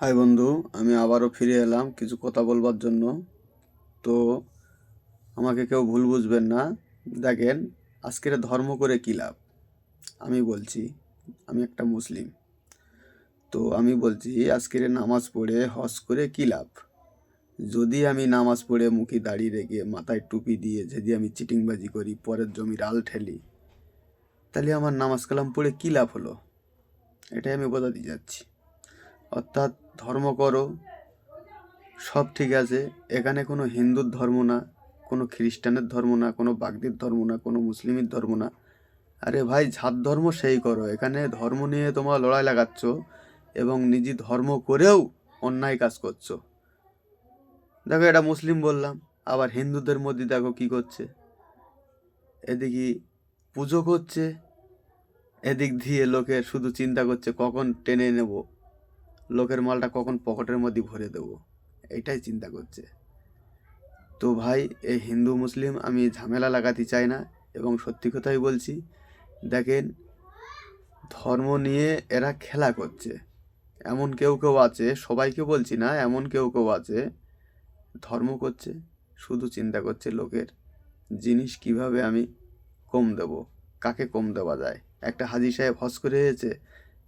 High বন্ধু, আমি আবারও ফিরে এলাম কিছু কথা বলবার জন্য। তো আমাকে কেউ ভুল বুঝবেন না। দেখেন, আজকের ধর্ম করে কী লাভ? আমি বলছি, আমি একটা মুসলিম। তো আমি বলছি, আজকের নামাজ পড়ে হজ করে কী লাভ? যদি আমি নামাজ পড়ে মুখে দাড়ি রেখে মাথায় টুপি দিয়ে যদি আমি চিটিংবাজি করি, পরের জমির আল ঠেলি, তাহলে আমার নামাজ কালাম পড়ে কী লাভ হলো? এটাই আমি বোঝাতে যাচ্ছি। অর্থাৎ ধর্ম করো, সব ঠিক আছে। এখানে কোনো হিন্দুর ধর্ম না, কোনো খ্রিস্টানের ধর্ম না, কোনো বাগদির ধর্ম না, কোনো মুসলিমের ধর্ম না। আরে ভাই, যার ধর্ম সেই করো। এখানে ধর্ম নিয়ে তোমরা লড়াই লাগাচ্ছ এবং নিজে ধর্ম করেও অন্যায় কাজ করছো। দেখো, এটা মুসলিম বললাম, আবার হিন্দুদের মধ্যে দেখো কি করছে। এদিকে পুজো করছে, এদিক দিয়ে লোকের শুধু চিন্তা করছে কখন টেনে নেব, লোকের মালটা কখন পকেটের মধ্যে ভরে দেবো, এইটাই চিন্তা করছে। তো ভাই, এই হিন্দু মুসলিম আমি ঝামেলা লাগাতে চাই না এবং সত্যি কথাই বলছি। দেখেন, ধর্ম নিয়ে এরা খেলা করছে। এমন কেউ কেউ আছে, সবাইকে বলছি না, এমন কেউ কেউ আছে ধর্ম করছে, শুধু চিন্তা করছে লোকের জিনিস কিভাবে আমি কম দেব, কাকে কম দেওয়া যায়। একটা হাজি সাহেব হজ করে এসেছে,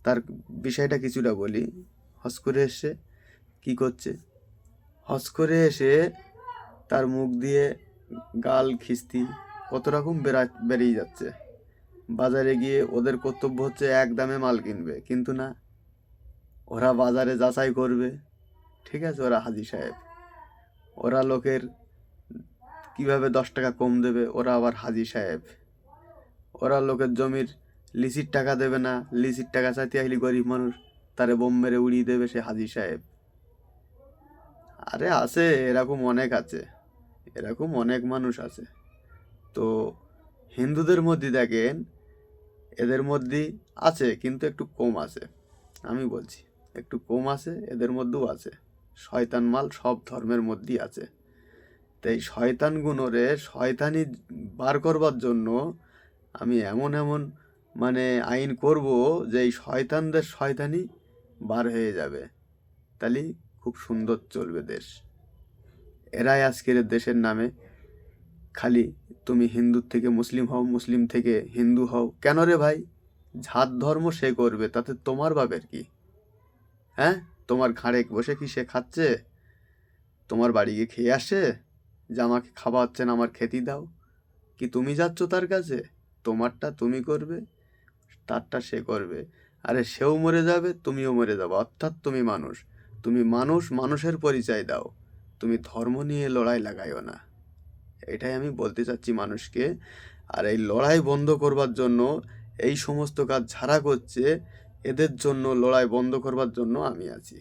তার বিষয়টা কিছুটা বলি। হজ করে এসে কি করছে? হজ করে এসে তার মুখ দিয়ে গাল খিস্তি কত রকম বেরিয়ে যাচ্ছে। বাজারে গিয়ে ওদের কর্তব্য হচ্ছে এক দামে মাল কিনবে, কিন্তু না, ওরা বাজারে যাচাই করবে। ঠিক আছে, ওরা হাজি সাহেব, ওরা লোকের কিভাবে 10 টাকা কম দেবে, ওরা আবার হাজি সাহেব। ওরা লোকের জমির লিসির টাকা দেবে না, লিসির টাকা চাইতে আইলি গরিব মানুষ, তারে বোম মেরে উড়িয়ে দেবে সে হাজি সাহেব। আরে আছে, এরকম অনেক আছে, এরকম অনেক মানুষ আছে। তো হিন্দুদের মধ্যে দেখেন, এদের মধ্যে আছে কিন্তু একটু কম আছে। আমি বলছি একটু কম আছে, এদের মধ্যেও আছে। শয়তান মাল সব ধর্মের মধ্যেই আছে। তাই শয়তান গুণরে শয়তানি বার করবার জন্য আমি এমন এমন মানে আইন করব যে এই শয়তানদের শয়তানি বার হয়ে যাবে। তাহলে খুব সুন্দর চলবে দেশ। এরাই আজকের দেশের নামে খালি তুমি হিন্দুর থেকে মুসলিম হও, মুসলিম থেকে হিন্দু হও। কেন রে ভাই? যার ধর্ম সে করবে, তাতে তোমার বাপের কি? হ্যাঁ, তোমার ঘাড়ে বসে কি সে খাচ্ছে? তোমার বাড়ি গিয়ে খেয়ে আসে যে আমাকে খাওয়াচ্ছেন, আমার খেতে দাও? কি তুমি যাচ্ছ তার কাছে? তোমারটা তুমি করবে, তারটা সে করবে। আরে সেও মরে যাবে, তুমিও মরে যাবে। অর্থাৎ তুমি মানুষ, তুমি মানুষ, মানুষের পরিচয় দাও। তুমি ধর্ম নিয়ে লড়াই লাগাইও না। এটাই আমি বলতে চাচ্ছি মানুষকে। আর এই লড়াই বন্ধ করবার জন্য এই সমস্ত কাজ যারা করছে, এদের জন্য লড়াই বন্ধ করবার জন্য আমি আছি।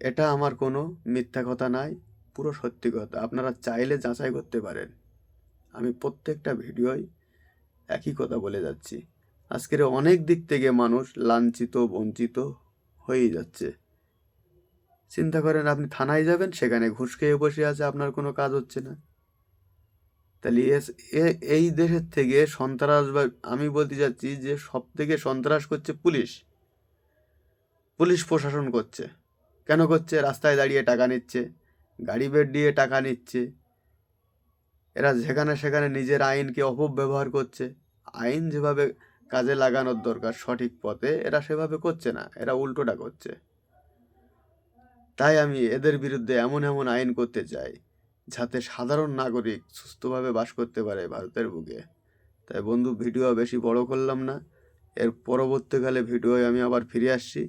এটা আমার কোনো মিথ্যা কথা নাই, পুরো সত্যি কথা। আপনারা চাইলে যাচাই করতে পারেন। আমি প্রত্যেকটা ভিডিওয় একই কথা বলে যাচ্ছি। আজকের অনেক দিক থেকে মানুষ লাঞ্ছিত বঞ্চিত হয়েই যাচ্ছে। চিন্তা করেন, আপনি থানায় যাবেন, সেখানে ঘুষ খেয়ে বসে আছে, আপনার কোনো কাজ হচ্ছে না। তাহলে এই দেশের থেকে সন্ত্রাস, বা আমি বলতে চাচ্ছি যে সব থেকে সন্ত্রাস করছে পুলিশ। পুলিশ প্রশাসন করছে। কেন করছে? রাস্তায় দাঁড়িয়ে টাকা নিচ্ছে, গাড়ি বের দিয়ে টাকা নিচ্ছে। এরা যেখানে সেখানে নিজের আইনকে অপব্যবহার করছে। আইন যেভাবে কাজে লাগানোর দরকার সঠিক পথে, এরা সেভাবে করছে না, এরা উল্টোটা করছে। তাই আমি এদের বিরুদ্ধে এমন এমন আইন করতে চাই যাতে সাধারণ নাগরিক সুস্থভাবে বাস করতে পারে ভারতের বুকে। তাই বন্ধু, ভিডিও বেশি বড় করলাম না। এর পরবর্তীকালে ভিডিওয় আমি আবার ফিরে আসছি।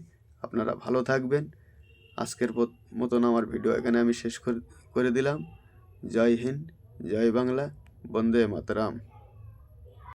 আপনারা ভালো থাকবেন। আজকের মতন আমার ভিডিও এখানে আমি শেষ করে দিলাম। জয় হিন্দ, জয় বাংলা, বন্দে মাতরম।